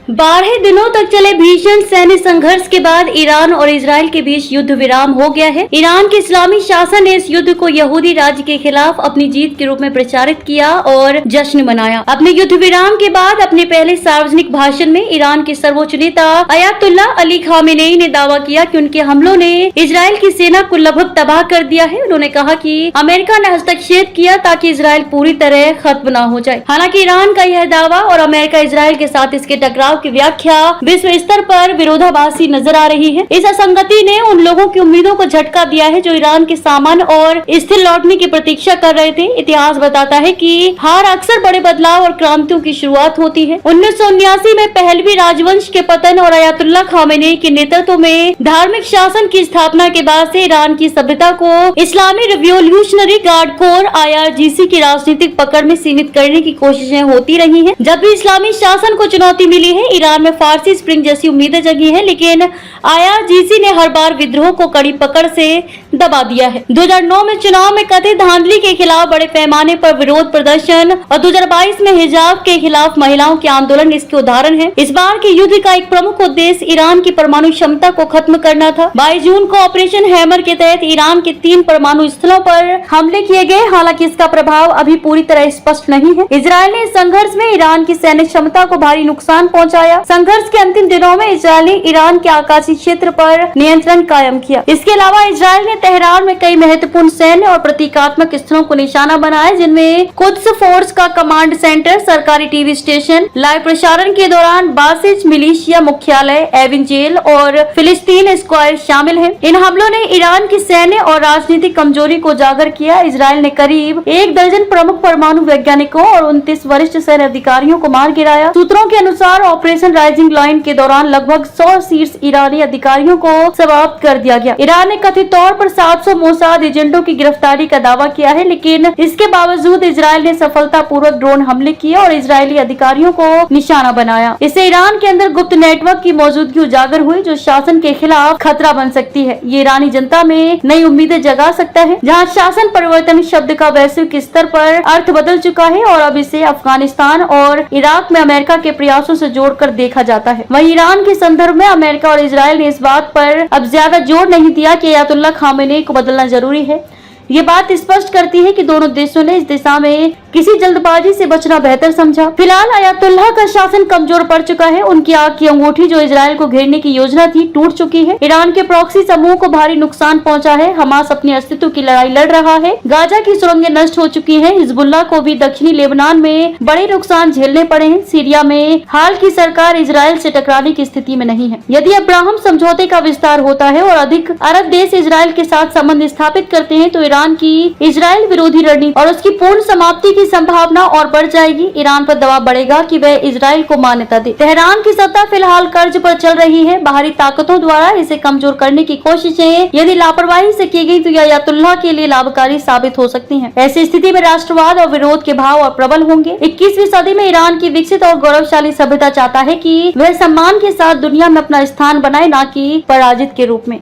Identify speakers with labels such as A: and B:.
A: 12 दिनों तक चले भीषण सैन्य संघर्ष के बाद ईरान और इजराइल के बीच युद्ध विराम हो गया है। ईरान के इस्लामी शासन ने इस युद्ध को यहूदी राज्य के खिलाफ अपनी जीत के रूप में प्रचारित किया और जश्न मनाया। अपने युद्ध विराम के बाद अपने पहले सार्वजनिक भाषण में ईरान के सर्वोच्च नेता अयातुल्लाह अली खामेनेई ने दावा किया कि उनके हमलों ने इजराइल की सेना को लगभग तबाह कर दिया है। उन्होंने कहा कि अमेरिका ने हस्तक्षेप किया ताकि इजराइल पूरी तरह खत्म न हो जाए। हालांकि ईरान का यह दावा और अमेरिका इजराइल के साथ इसके टकराव की व्याख्या विश्व स्तर पर विरोधाभासी नजर आ रही है। इस असंगति ने उन लोगों की उम्मीदों को झटका दिया है जो ईरान के सामान और स्थिर लौटने की प्रतीक्षा कर रहे थे। इतिहास बताता है कि हार अक्सर बड़े बदलाव और क्रांतियों की शुरुआत होती है। 1979 में पहलवी राजवंश के पतन और अयातुल्लाह खामेनेई के नेतृत्व में धार्मिक शासन की स्थापना के बाद से ईरान की सभ्यता को इस्लामी रिवॉल्यूशनरी गार्ड कोर IRGC की राजनीतिक पकड़ में सीमित करने की कोशिशें होती रही हैं। जब भी इस्लामी शासन को चुनौती मिली है, ईरान में फारसी स्प्रिंग जैसी उम्मीदें जगी हैं, लेकिन IRGC ने हर बार विद्रोह को कड़ी पकड़ से दबा दिया है। 2009 में चुनाव में कथित धांधली के खिलाफ बड़े पैमाने पर विरोध प्रदर्शन और 2022 में हिजाब के खिलाफ महिलाओं के आंदोलन इसके उदाहरण है। इस बार के युद्ध का एक प्रमुख उद्देश्य ईरान की परमाणु क्षमता को खत्म करना था। 22 जून को ऑपरेशन हैमर के तहत ईरान के 3 परमाणु स्थलों पर हमले किए गए। हालांकि इसका प्रभाव अभी पूरी तरह स्पष्ट नहीं है। इजरायल ने इस संघर्ष में ईरान की सैन्य क्षमता को भारी नुकसान पहुंचाया। संघर्ष के अंतिम दिनों में इजरायल ने ईरान के आकाशीय क्षेत्र पर नियंत्रण कायम किया। इसके अलावा इजरायल ने तेहरान में कई महत्वपूर्ण सैन्य और प्रतीकात्मक स्थलों को निशाना बनाया, जिनमें कुद्स फोर्स का कमांड सेंटर, सरकारी टीवी स्टेशन, लाइव प्रसारण के दौरान बासिज मिलिशिया मुख्यालय, एविन जेल और फिलिस्तीन स्क्वायर शामिल है। इन हमलों ने ईरान की सैन्य और राजनीतिक कमजोरी को उजागर किया। इजरायल ने करीब 1 दर्जन प्रमुख परमाणु वैज्ञानिकों और 29 वरिष्ठ सैन्य अधिकारियों को मार गिराया। सूत्रों के अनुसार ऑपरेशन राइजिंग लाइन के दौरान लगभग 100 शीर्ष ईरानी अधिकारियों को समाप्त कर दिया गया। ईरान ने कथित तौर पर 700 मोसाद एजेंटों की गिरफ्तारी का दावा किया है, लेकिन इसके बावजूद इजरायल ने सफलतापूर्वक ड्रोन हमले किए और इजरायली अधिकारियों को निशाना बनाया। इससे ईरान के अंदर गुप्त नेटवर्क की मौजूदगी उजागर हुई, जो शासन के खिलाफ खतरा बन सकती है। ये ईरानी जनता में नई उम्मीदें जगा सकता है, जहाँ शासन परिवर्तन शब्द का वैश्विक स्तर पर अर्थ बदल चुका है और अब इसे अफगानिस्तान और इराक में अमेरिका के प्रयासों से जोड़कर देखा जाता है। वहीं ईरान के संदर्भ में अमेरिका और इजरायल ने इस बात पर अब ज्यादा जोर नहीं दिया कि अयातुल्लाह खामेनेई को बदलना जरूरी है। ये बात स्पष्ट करती है कि दोनों देशों ने इस दिशा में किसी जल्दबाजी से बचना बेहतर समझा। फिलहाल अयातुल्लाह का शासन कमजोर पड़ चुका है। उनकी आग की अंगूठी जो इजरायल को घेरने की योजना थी, टूट चुकी है। ईरान के प्रॉक्सी समूह को भारी नुकसान पहुंचा है। हमास अपने अस्तित्व की लड़ाई लड़ रहा है। गाजा की सुरंगें नष्ट हो चुकी हैं। हिजबुल्लाह को भी दक्षिणी लेबनान में बड़े नुकसान झेलने पड़े हैं। सीरिया में हाल की सरकार इजरायल से टकराने की स्थिति में नहीं है। यदि अब्राहम समझौते का विस्तार होता है और अधिक अरब देश इजरायल के साथ संबंध स्थापित करते हैं, तो ईरान की इजरायल विरोधी रणनीति और उसकी पूर्ण समाप्ति की संभावना और बढ़ जाएगी। ईरान पर दबाव बढ़ेगा कि वह इजरायल को मान्यता दे। तेहरान की सत्ता फिलहाल कर्ज पर चल रही है। बाहरी ताकतों द्वारा इसे कमजोर करने की कोशिशें यदि लापरवाही से की गई तो यह अयातुल्लाह के लिए लाभकारी साबित हो सकती हैं। ऐसी स्थिति में राष्ट्रवाद और विरोध के भाव और प्रबल होंगे। 21वीं सदी में ईरान की विकसित और गौरवशाली सभ्यता चाहता है कि वह सम्मान के साथ दुनिया में अपना स्थान बनाए, न कि पराजित के रूप में।